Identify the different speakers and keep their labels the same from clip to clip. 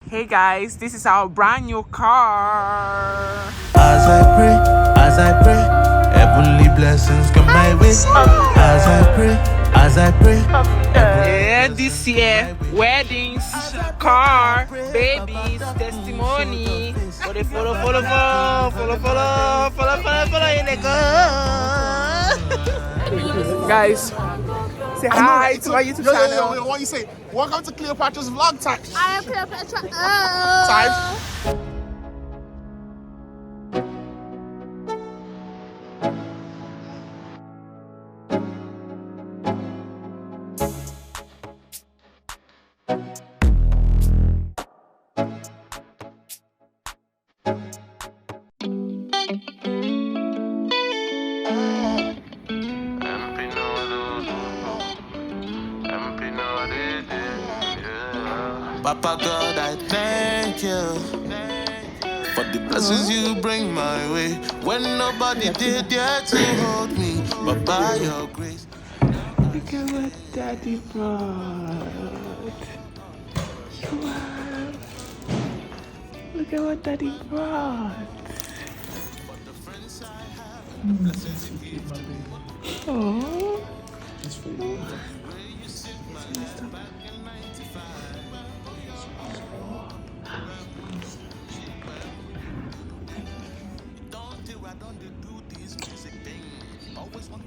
Speaker 1: Hey guys, this is our brand new car.
Speaker 2: As I pray, heavenly blessings come my way. As I pray,
Speaker 1: Yeah, this year, weddings, car, babies, testimony. Follow, in the go. Guys, say hi to my YouTube channel.
Speaker 3: Yo, what you say? Welcome to Cleopatra's vlog time.
Speaker 4: I am Cleopatra O.
Speaker 3: Time.
Speaker 2: Papa God, I thank you for the blessings you bring my way. When nobody did yet to hold me, but by your grace.
Speaker 1: Look at what Daddy brought. Wow. Look at what Daddy brought. Oh.
Speaker 3: It's for you.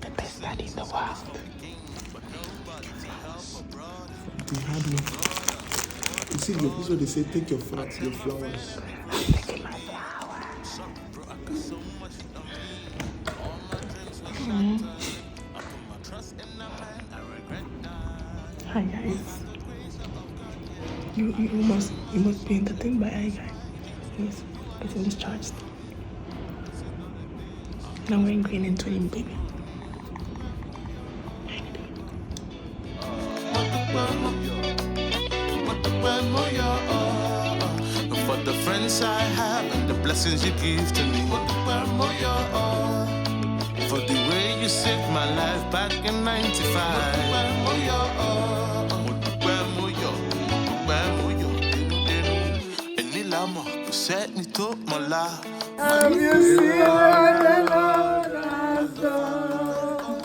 Speaker 1: The best daddy in the world.
Speaker 3: The hard work. You see, this is what they say, take your flowers.
Speaker 1: I'm taking my flowers. Hi guys. You must be entertained by I guys. Yes, getting discharged. Now we're in green and twinning, baby.
Speaker 2: For the friends I have and the blessings you give to me. For the way you saved my life back in 95. Set me to my life.
Speaker 5: Have you seen what the Lord has done?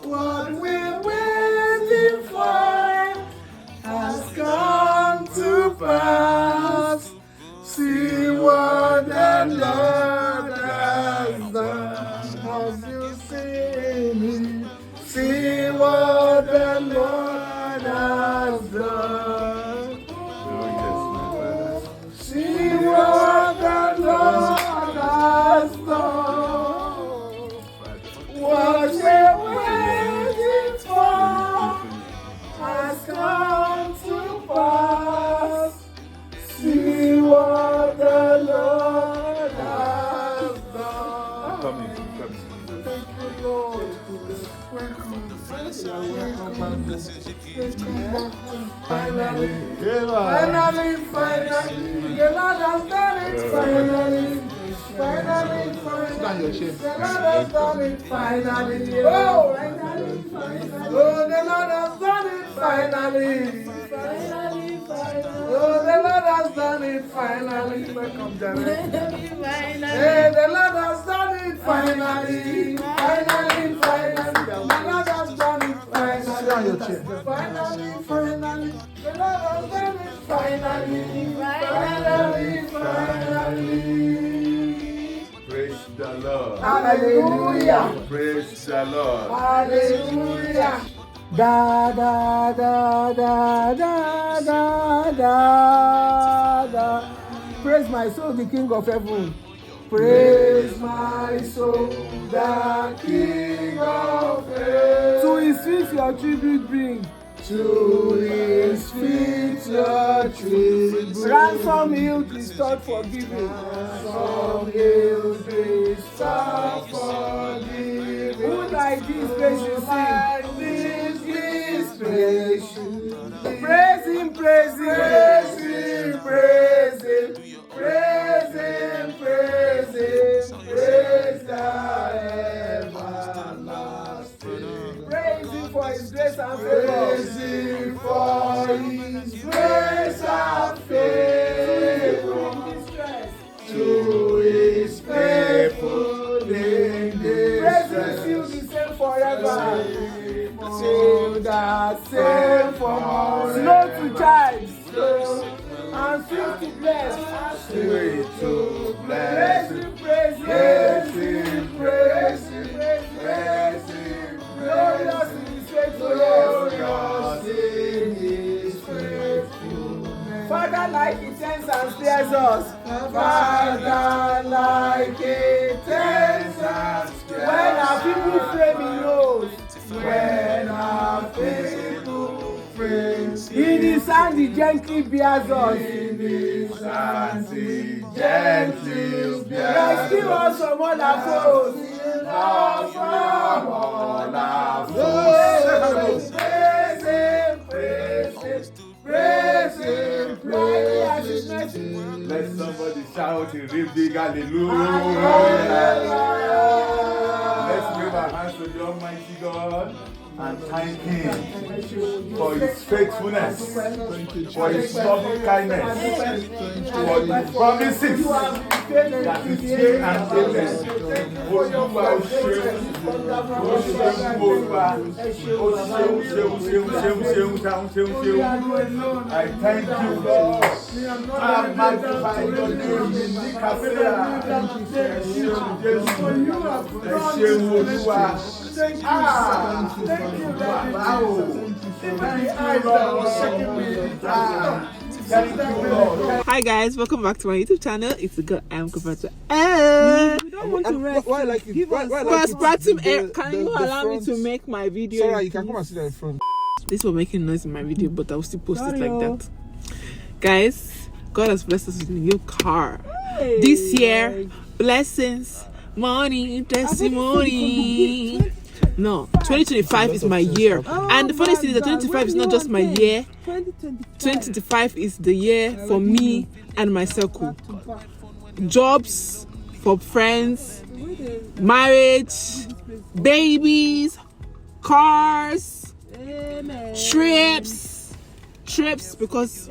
Speaker 5: What we're waiting for has come to pass. See what the Lord has done. Have you seen it? See what the Lord has done. See what the Lord has done. What we're waiting for has come to pass. See what the Lord has done. Thank you, Lord. Welcome. Finally, the Lord has done it. Finally, the Lord has done it. Finally, oh, the Lord has done it. Finally, oh, the Lord has done it. Finally, welcome, Janet. Hey, the Lord has done it. Finally, the Lord has done it. Finally, the Lord has done it. Finally.
Speaker 6: Praise the Lord.
Speaker 5: Hallelujah.
Speaker 6: Praise the Lord.
Speaker 5: Hallelujah. Da da da da da da da da. Praise my soul, the King of heaven. Praise my soul, the King of heaven. To his feet your tribute bring. To his feet your tribute. Ransom healed, restored, forgiven. Ransom healed, restored, forgiven. Who like this praise you sing? This praise you. Praise him, praise him, praise him, praise him, praise him, praise him, praise the everlasting. Praise him for his grace and favor. Praise him for his grace and favor. and sweet to bless.
Speaker 6: Sweet to bless.
Speaker 5: Praise Him, praise Him, praise Him, praise Him. Glorious in His faithfulness, in His faithfulness. Father, like He tends and spares us. Father, like He tends and spares us. When our people pray, He knows. When our people pray, in His hand He gently bears us. In His hand He gently bears us. Rescue us from all our foes. From all our foes. Praise Him, praise Him, praise Him, praise Him.
Speaker 6: Let somebody shout in real big hallelujah. Let's wave our hands to the Almighty God and thank Him for His faithfulness, for His loving kindness, for His promises that is yea and amen. Olúwa o ṣeun, o ṣeun Olúwa, o ṣeun. I thank you, Lord. I magnify your name in the cafe.
Speaker 1: Hi guys, welcome back to my YouTube channel. It's the girl IAmCleopatra O.
Speaker 5: We don't want to rest.
Speaker 3: Why like it? Why like
Speaker 1: Can you allow me to make my video?
Speaker 3: Sorry, you can come and sit in front.
Speaker 1: This was making noise in my video, but I'll still post it like that. Guys, God has blessed us with a new car.
Speaker 5: Hey.
Speaker 1: This year, blessings, money, testimony. No, 2025 is my year. And the funny thing is that 2025 is not just my year. 2025 is the year for me and my circle. Jobs, for friends, marriage, babies, cars, trips, because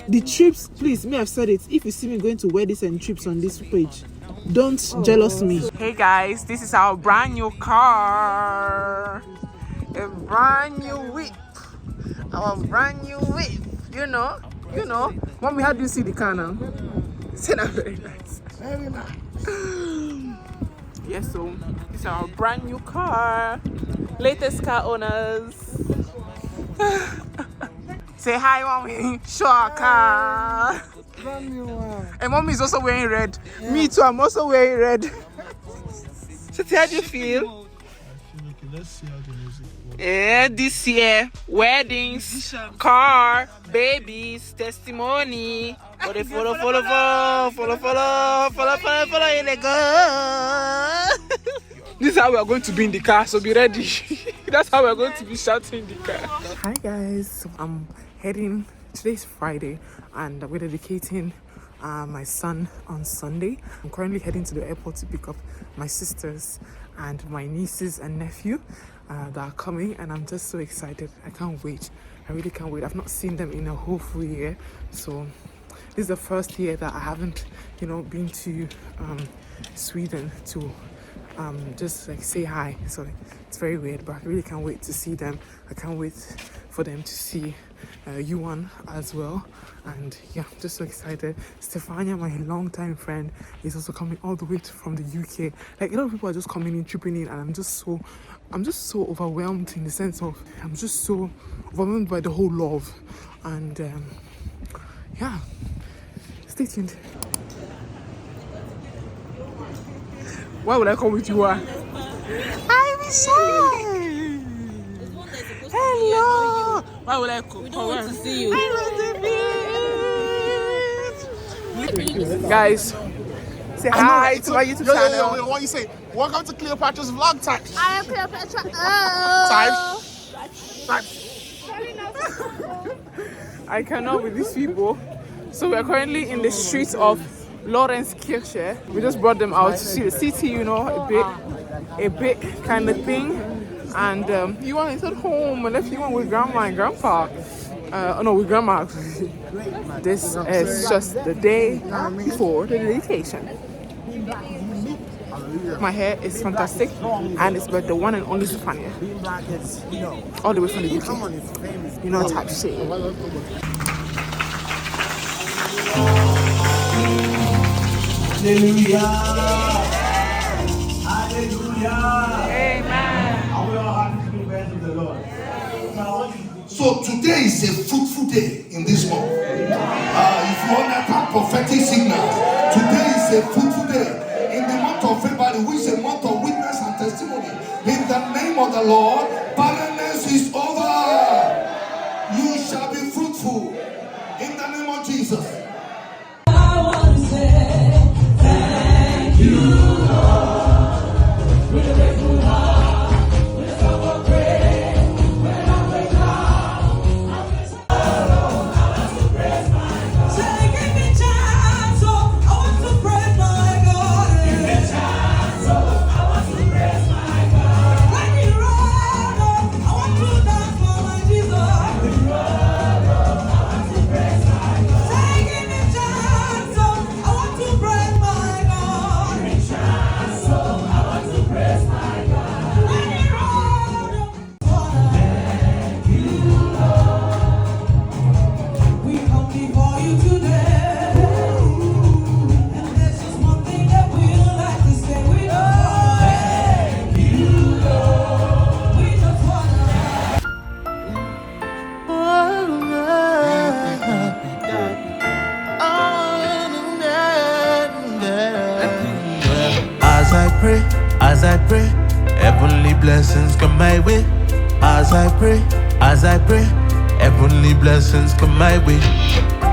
Speaker 1: the trips, please, me I've said it, if you see me going to weddings and trips on this page, don't jealous me. Hey guys, this is our brand new car, a brand new whip, our brand new whip. You know, mommy, how do you see the car now? It's not very nice.
Speaker 5: Very nice.
Speaker 1: Yes, so it's our brand new car. Latest car owners. Say hi, mommy. Show our car.
Speaker 5: Brand new one.
Speaker 1: And mommy is also wearing red. Yeah. Me too, I'm also wearing red. So how do you feel?
Speaker 3: Let's see how the music works.
Speaker 1: Yeah, this year, weddings, car, babies, testimony. Follow, in the go. This is how we are going to be in the car, so be ready. That's how we are going to be shouting in the car. Hi guys, I'm heading, today's Friday, and we're dedicating my son on Sunday. I'm currently heading to the airport to pick up my sisters and my nieces and nephew that are coming, and I'm just so excited. I can't wait. I really can't wait. I've not seen them in a whole full year, so this is the first year that I haven't, been to Sweden to just like say hi. So it's very weird, but I really can't wait to see them. I can't wait for them to see Johan as well. And yeah, I'm just so excited. Stefania, my longtime friend, is also coming all the way from the UK. Like, a lot of people are just coming in, tripping in, and I'm just so overwhelmed, in the sense of I'm just so overwhelmed by the whole love. And yeah, stay tuned. Why would I come with you? I'm shy. Hello. Why would I come? We don't want to see you. I love the beach. Guys, say hi to my YouTube channel.
Speaker 3: Yo, what you say? Welcome to Cleopatra's vlog time.
Speaker 4: IAmCleopatra O.
Speaker 1: I cannot with these people. So we are currently in the streets of Lawrencekirche. We just brought them out to see the city, a bit kind of thing. And Johan is at home, and left Johan with grandma and grandpa. With grandma. This is just the day before the dedication. My hair is fantastic, and it's by the one and only Stefania. All the way from the UK. Type shit.
Speaker 3: So today is a fruitful day in this month. If you want that prophetic signal, today is a fruitful day in the month of February, which is a month of witness and testimony. In the name of the Lord, barrenness is over. You shall be fruitful in the name of Jesus.
Speaker 4: I want to say thank you, Lord, with a grateful heart, with a song of praise. When I wake up, I will say, oh, I want to praise my God. Say, give me chance, oh, I want to praise my God. Give me chance, oh, I want to praise my God. Let me run, oh, I want to dance for my Jesus. Let me run, oh, I want to praise my God. Say, give me chance, oh, I want to praise my God. Give me chance, oh, I want to praise my God. Let me run, oh, thank you, Lord. We come before you today, and there's just one thing that we would like to say. We just wanna thank you, Lord. We just wanna.
Speaker 2: As I pray, heavenly blessings come my way. As I pray, heavenly blessings come my way.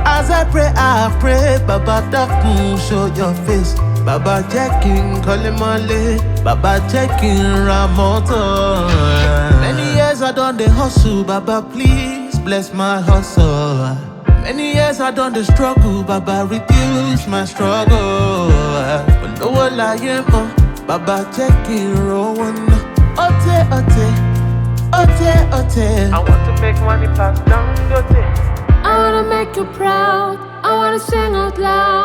Speaker 2: As I pray, Baba Dakun, show your face. Baba checking, calling Male, Baba checking Ramoto. Many years I done the hustle, Baba please bless my hustle. Many years I done the struggle, Baba reduce my struggle. But no one like him, Baba checking Rowan. Ote, ote, ote, ote. I want to make money pass down, ote.
Speaker 7: I wanna make you proud. I wanna sing out loud.